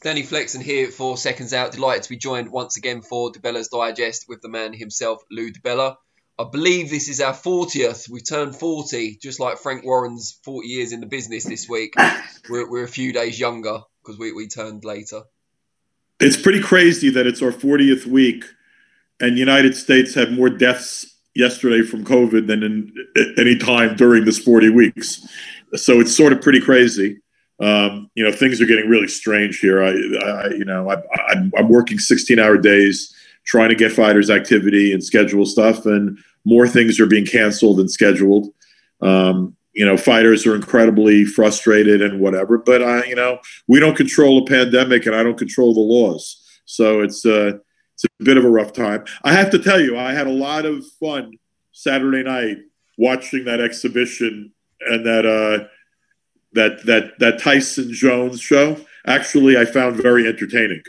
Danny Flexen here for Seconds Out. Delighted to be joined once again for DiBella's Digest with the man himself, Lou DiBella. I believe this is our 40th. We've turned 40, just like Frank Warren's 40 years in the business this week. We're a few days younger because we turned later. It's pretty crazy that it's our 40th week and the United States had more deaths yesterday from COVID than in any time during this 40 weeks. So it's sort of pretty crazy. Things are getting really strange here. I'm working 16-hour days trying to get fighters activity and schedule stuff, and more things are being canceled than scheduled. Fighters are incredibly frustrated and whatever, but we don't control a pandemic and I don't control the laws. So it's a bit of a rough time. I have to tell you, I had a lot of fun Saturday night watching that exhibition and that Tyson Jones show. Actually, I found very entertaining.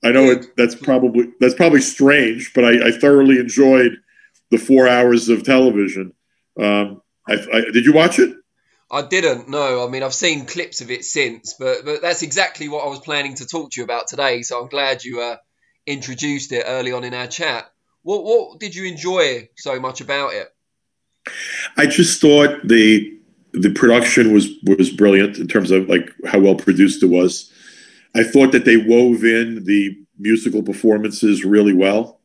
I know that's probably strange, but I thoroughly enjoyed the 4 hours of television. Did you watch it? I didn't, no. I mean, I've seen clips of it since, but that's exactly what I was planning to talk to you about today. So I'm glad you introduced it early on in our chat. What did you enjoy so much about it? I just thought the production was brilliant in terms of like how well produced it was. I thought that they wove in the musical performances really well.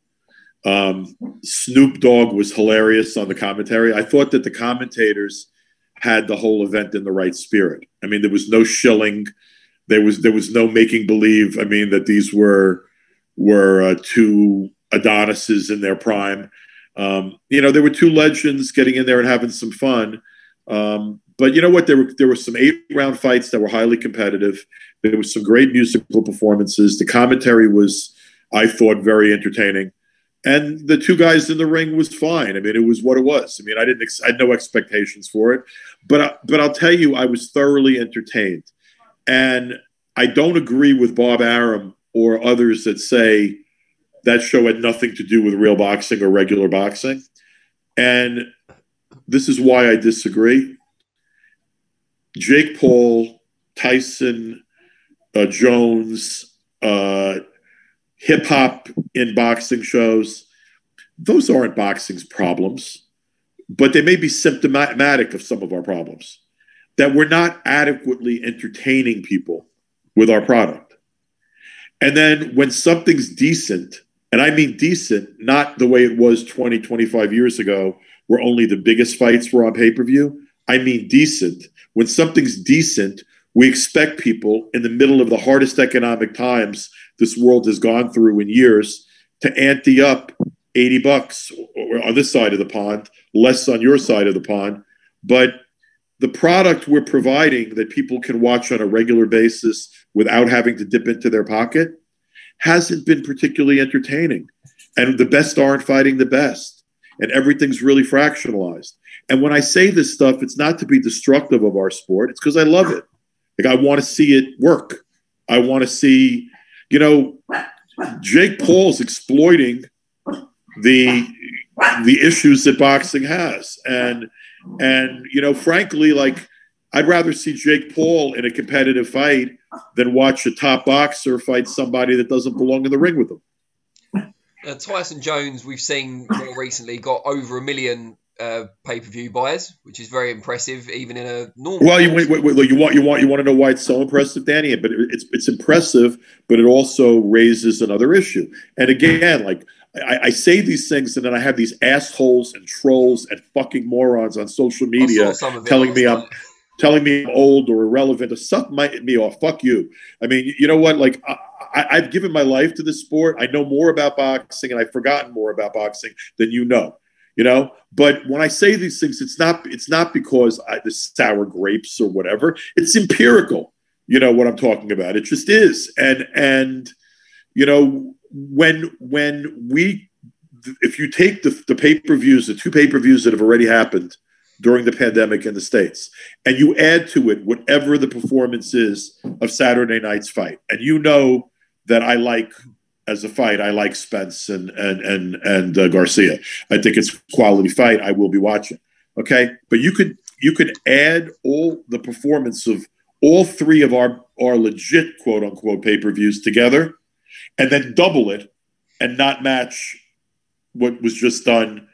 Snoop Dogg was hilarious on the commentary. I thought that the commentators had the whole event in the right spirit. I mean, there was no shilling. There was no making believe. I mean, that these were two Adonises in their prime. There were two legends getting in there and having some fun. But you know what? There were some 8-round fights that were highly competitive. There was some great musical performances. The commentary was, I thought, very entertaining. And the two guys in the ring was fine. I mean, it was what it was. I mean, I had no expectations for it. But I'll tell you, I was thoroughly entertained. And I don't agree with Bob Arum or others that say that show had nothing to do with real boxing or regular boxing. And this is why I disagree. Jake Paul, Tyson, Jones, hip-hop in boxing shows, those aren't boxing's problems, but they may be symptomatic of some of our problems, that we're not adequately entertaining people with our product. And then when something's decent, and I mean decent, not the way it was 20, 25 years ago, where only the biggest fights were on pay-per-view, I mean decent. When something's decent, we expect people in the middle of the hardest economic times this world has gone through in years to ante up $80 on this side of the pond, less on your side of the pond. But the product we're providing that people can watch on a regular basis without having to dip into their pocket hasn't been particularly entertaining. And the best aren't fighting the best. And everything's really fractionalized. And when I say this stuff, it's not to be destructive of our sport. It's because I love it. Like, I want to see it work. I want to see, Jake Paul's exploiting the issues that boxing has. And frankly, like, I'd rather see Jake Paul in a competitive fight than watch a top boxer fight somebody that doesn't belong in the ring with him. Tyson Jones, we've seen more recently, got over 1 million pay-per-view buyers, which is very impressive, even in a normal. Well, you want to know why it's so impressive, Danny? But it's impressive, but it also raises another issue. And again, like, I say these things, and then I have these assholes and trolls and fucking morons on social media telling me I'm old or irrelevant or suck me off. Fuck you. I mean, you know what? Like, I've given my life to this sport. I know more about boxing, and I've forgotten more about boxing than you know. But when I say these things, it's not because the sour grapes or whatever. It's empirical. You know what I'm talking about. It just is. And if you take the pay-per-views, the 2 pay-per-views that have already happened during the pandemic in the States, and you add to it whatever the performance is of Saturday night's fight, and that I like. As a fight, I like Spence and Garcia. I think it's a quality fight. I will be watching. Okay, but you could add all the performance of all three of our legit quote unquote pay-per-views together, and then double it and not match what was just done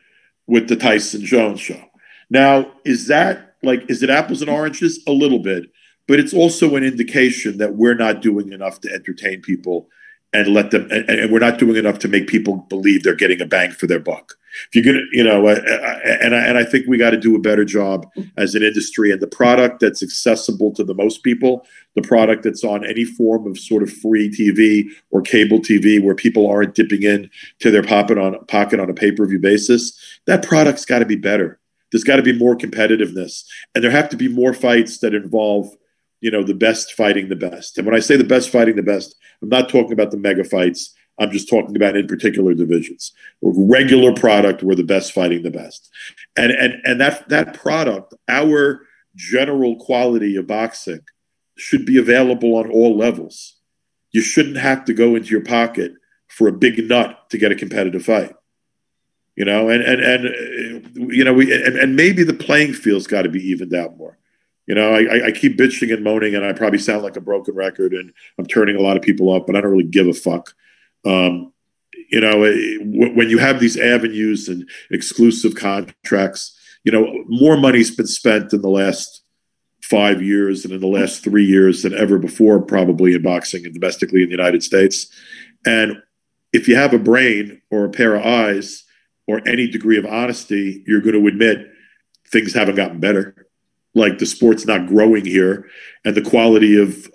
with the Tyson Jones show. Now, is it apples and oranges? A little bit, but it's also an indication that we're not doing enough to entertain people and let them, and we're not doing enough to make people believe they're getting a bang for their buck. If you're gonna, and I think we got to do a better job as an industry, and the product that's accessible to the most people, the product that's on any form of sort of free TV or cable TV where people aren't dipping in to their pocket on a pay-per-view basis, that product's got to be better. There's got to be more competitiveness, and there have to be more fights that involve, the best fighting the best. And when I say the best fighting the best, I'm not talking about the mega fights. I'm just talking about in particular divisions. Regular product where the best fighting the best. And that product, our general quality of boxing, should be available on all levels. You shouldn't have to go into your pocket for a big nut to get a competitive fight. And maybe the playing field's got to be evened out more. I keep bitching and moaning, and I probably sound like a broken record, and I'm turning a lot of people up, but I don't really give a fuck. When you have these avenues and exclusive contracts, more money's been spent in the last 5 years and in the last 3 years than ever before, probably in boxing and domestically in the United States. And if you have a brain or a pair of eyes or any degree of honesty, you're going to admit things haven't gotten better. Like the sport's not growing here, and the quality of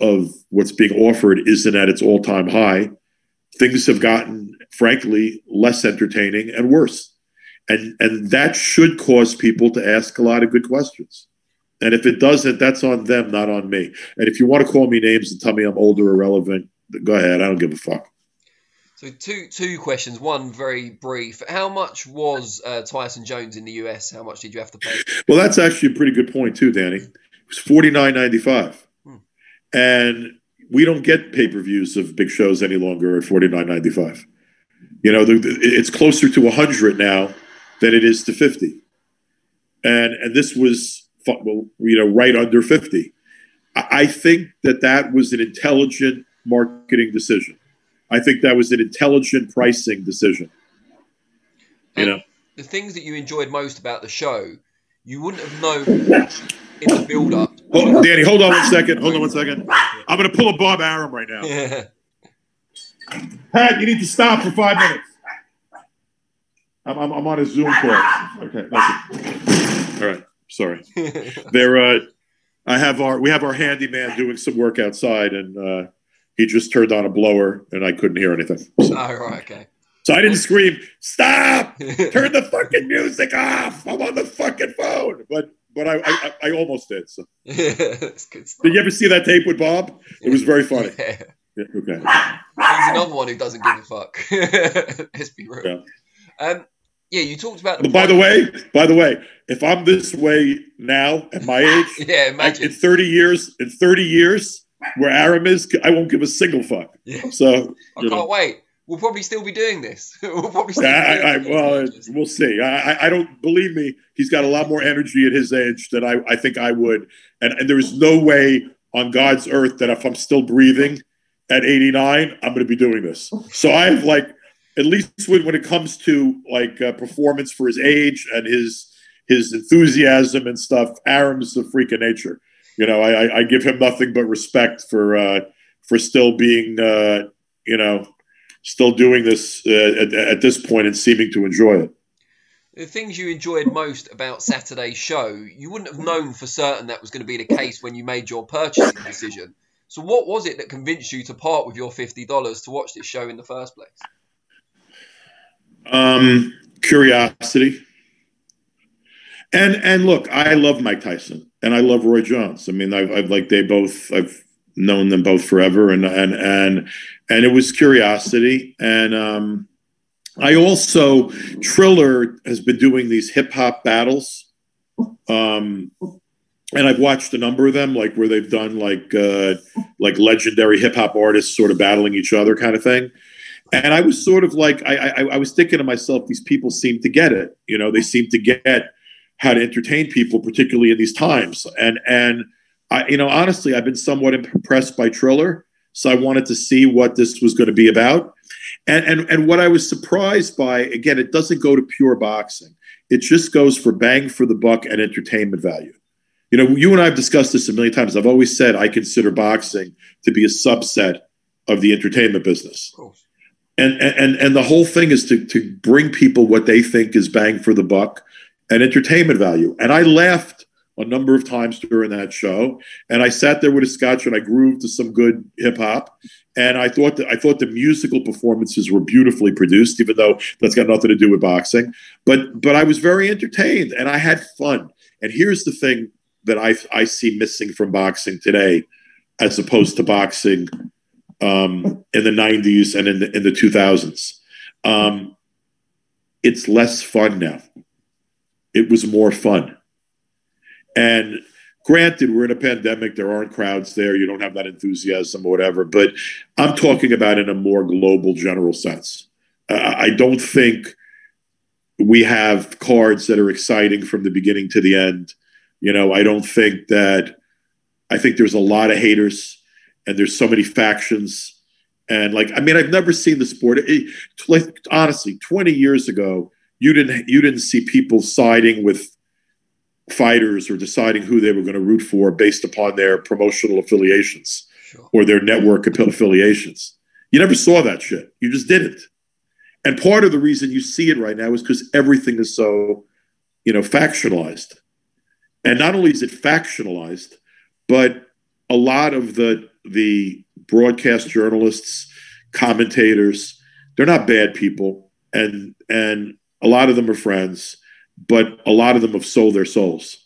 what's being offered isn't at its all-time high. Things have gotten, frankly, less entertaining and worse. And that should cause people to ask a lot of good questions. And if it doesn't, that's on them, not on me. And if you want to call me names and tell me I'm old or irrelevant, go ahead. I don't give a fuck. So two questions. One very brief. How much was Tyson Jones in the US? How much did you have to pay? Well, that's actually a pretty good point too, Danny. It was $49.95, and we don't get pay-per-views of big shows any longer at $49.95. It's closer to $100 now than it is to $50, and this was right under $50. I think that was an intelligent marketing decision. I think that was an intelligent pricing decision. The things that you enjoyed most about the show, you wouldn't have known in the build-up. Danny, hold on one second. I'm going to pull a Bob Arum right now. Yeah. Pat, you need to stop for 5 minutes. I'm on a Zoom call. Okay. All right. Sorry. We have our handyman doing some work outside, and he just turned on a blower, and I couldn't hear anything. So. Oh, right, okay. So I didn't scream, "Stop! Turn the fucking music off! I'm on the fucking phone." But I almost did. So. That's good stuff. Did you ever see that tape with Bob? It was very funny. Yeah. Yeah, okay. He's another one who doesn't give a fuck. Let's be real. Yeah. You talked about By the way, if I'm this way now at my age, imagine in 30 years, where Arum is, I won't give a single fuck. Yeah. So I can't wait. We'll probably still be doing this. We'll see. I don't believe me. He's got a lot more energy at his age than I think I would, and there is no way on God's earth that if I'm still breathing at 89, I'm going to be doing this. So I have at least when it comes to performance for his age and his enthusiasm and stuff, Arum's a freak of nature. I give him nothing but respect for still being, still doing this at this point and seeming to enjoy it. The things you enjoyed most about Saturday's show, you wouldn't have known for certain that was going to be the case when you made your purchasing decision. So what was it that convinced you to part with your $50 to watch this show in the first place? Curiosity. And look, I love Mike Tyson and I love Roy Jones. I mean, I've known them both forever, and it was curiosity. And I also, Triller has been doing these hip hop battles, and I've watched a number of them, where they've done like legendary hip hop artists sort of battling each other, kind of thing. And I was sort of I was thinking to myself, these people seem to get it. They seem to get how to entertain people, particularly in these times. And honestly, I've been somewhat impressed by Triller, so I wanted to see what this was going to be about. And what I was surprised by, again, it doesn't go to pure boxing. It just goes for bang for the buck and entertainment value. You and I have discussed this a million times. I've always said I consider boxing to be a subset of the entertainment business. And the whole thing is to bring people what they think is bang for the buck and entertainment value. And I laughed a number of times during that show, and I sat there with a scotch and I grooved to some good hip hop. And I thought the musical performances were beautifully produced, even though that's got nothing to do with boxing. But I was very entertained and I had fun. And here's the thing that I see missing from boxing today, as opposed to boxing in the 90s and in the 2000s. It's less fun now. It was more fun. And granted, we're in a pandemic. There aren't crowds there. You don't have that enthusiasm or whatever. But I'm talking about in a more global, general sense. I don't think we have cards that are exciting from the beginning to the end. I don't think that. I think there's a lot of haters, and there's so many factions. And I've never seen the sport. Honestly, 20 years ago, you didn't see people siding with fighters or deciding who they were going to root for based upon their promotional affiliations or their network affiliations. You never saw that shit. You just didn't. And part of the reason you see it right now is because everything is so, factionalized. And not only is it factionalized, but a lot of the broadcast journalists, commentators, they're not bad people. And a lot of them are friends, but a lot of them have sold their souls.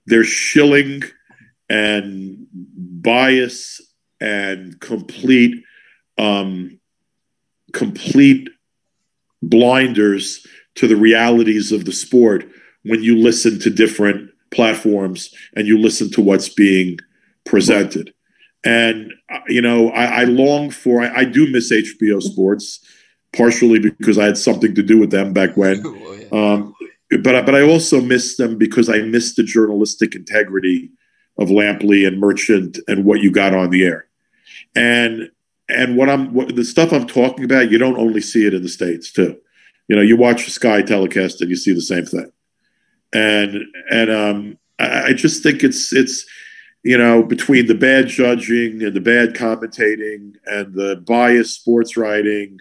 They're shilling and bias and complete blinders to the realities of the sport when you listen to different platforms and you listen to what's being presented. And, I long for, I do miss HBO Sports, partially because I had something to do with them back when. But I also miss them because I miss the journalistic integrity of Lampley and Merchant and what you got on the air. And the stuff I'm talking about, you don't only see it in the States too. You watch the Sky telecast and you see the same thing. And I just think it's between the bad judging and the bad commentating and the biased sports writing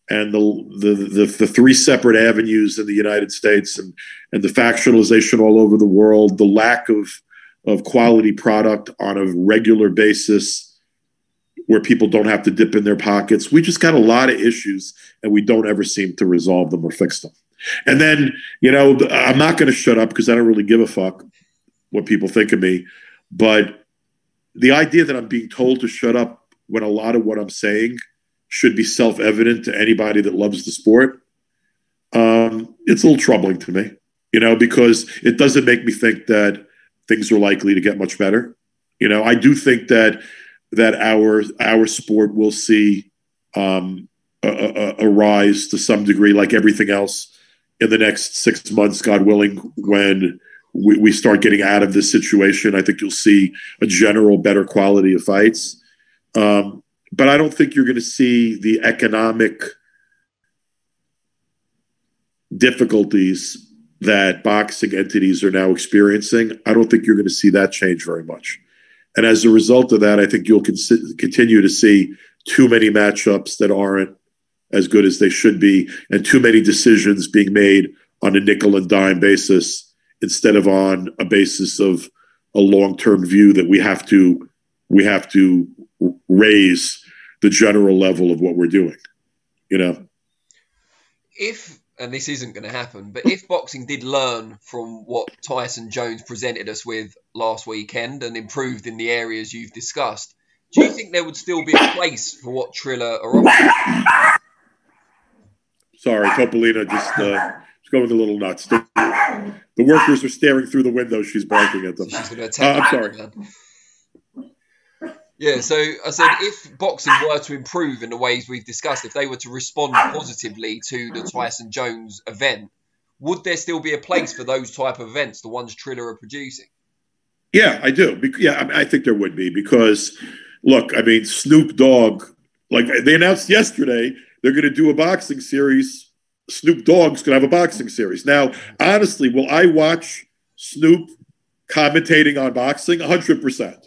and the three separate avenues in the United States and the factionalization all over the world, the lack of quality product on a regular basis where people don't have to dip in their pockets. We just got a lot of issues and we don't ever seem to resolve them or fix them. And then, I'm not going to shut up because I don't really give a fuck what people think of me. But the idea that I'm being told to shut up when a lot of what I'm saying should be self-evident to anybody that loves the sport, it's a little troubling to me, because it doesn't make me think that things are likely to get much better. I do think that our sport will see a rise to some degree, like everything else, in the next 6 months, God willing, when we start getting out of this situation. I think you'll see a general better quality of fights. But I don't think you're going to see the economic difficulties that boxing entities are now experiencing. I don't think you're going to see that change very much. And as a result of that, I think you'll continue to see too many matchups that aren't as good as they should be, and too many decisions being made on a nickel and dime basis instead of on a basis of a long-term view that we have to raise the general level of what we're doing, If, and this isn't going to happen, but if boxing did learn from what Tyson Jones presented us with last weekend and improved in the areas you've discussed, do you think there would still be a place for what Triller are offering? Sorry, Topolina just going a little nuts. The workers are staring through the window. She's barking at them. So she's going to attack I'm sorry. Man. Yeah, so I said if boxing were to improve in the ways we've discussed, if they were to respond positively to the Tyson Jones event, would there still be a place for those type of events, the ones Triller are producing? Yeah, I do. Yeah, I think there would be because, look, I mean, Snoop Dogg, like they announced yesterday, they're going to do a boxing series. Snoop Dogg's going to have a boxing series. Now, honestly, will I watch Snoop commentating on boxing? 100%.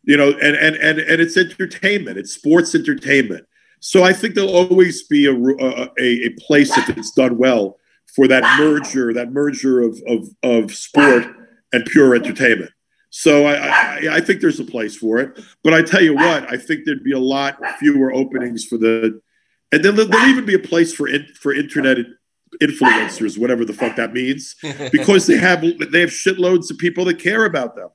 You know, and it's entertainment. It's sports entertainment. So I think there'll always be a place if it's done well for that merger of sport and pure entertainment. So I think there's a place for it. But I tell you what, I think there'd be a lot fewer openings for and then there'll even be a place for internet influencers, whatever the fuck that means, because they have shitloads of people that care about them.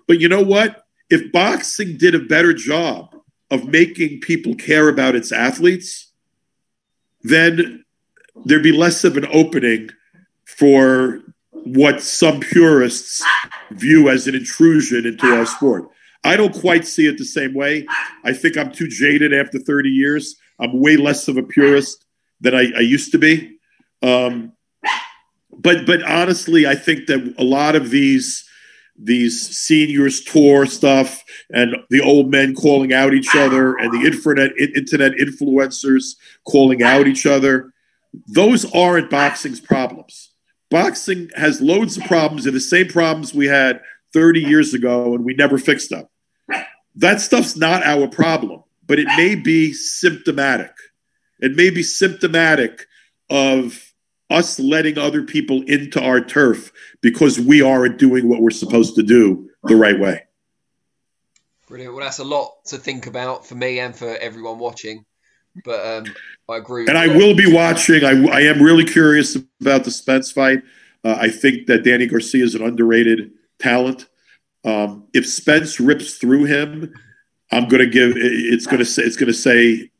But you know what? If boxing did a better job of making people care about its athletes, then there'd be less of an opening for what some purists view as an intrusion into our sport. I don't quite see it the same way. I think I'm too jaded after 30 years. I'm way less of a purist than I used to be. But honestly, I think that a lot of these seniors tour stuff and the old men calling out each other and the internet influencers calling out each other, those aren't boxing's problems. Boxing has loads of problems. They're the same problems we had 30 years ago, and we never fixed them. That stuff's not our problem, but it may be symptomatic. It may be symptomatic of us letting other people into our turf because we aren't doing what we're supposed to do the right way. Brilliant. Well, that's a lot to think about for me and for everyone watching. But I agree. And I will be watching. I am really curious about the Spence fight. I think that Danny Garcia is an underrated talent. If Spence rips through him, I'm going to give. It's going to say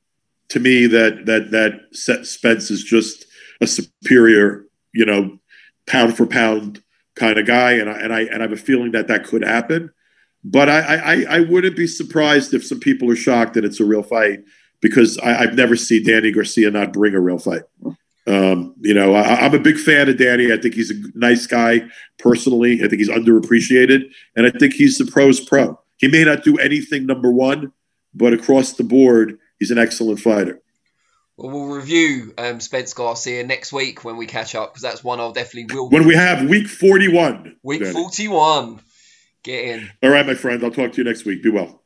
to me that Spence is just a superior, pound for pound kind of guy, and I have a feeling that could happen. But I wouldn't be surprised if some people are shocked that it's a real fight, because I've never seen Danny Garcia not bring a real fight. I'm a big fan of Danny. I think he's a nice guy personally. I think he's underappreciated, and I think he's the pro's pro. He may not do anything number one, but across the board, he's an excellent fighter. Well, we'll review Spence Garcia next week when we catch up, because that's one I'll definitely will. When we have week 41. Week 41. Get in. All right, my friend. I'll talk to you next week. Be well.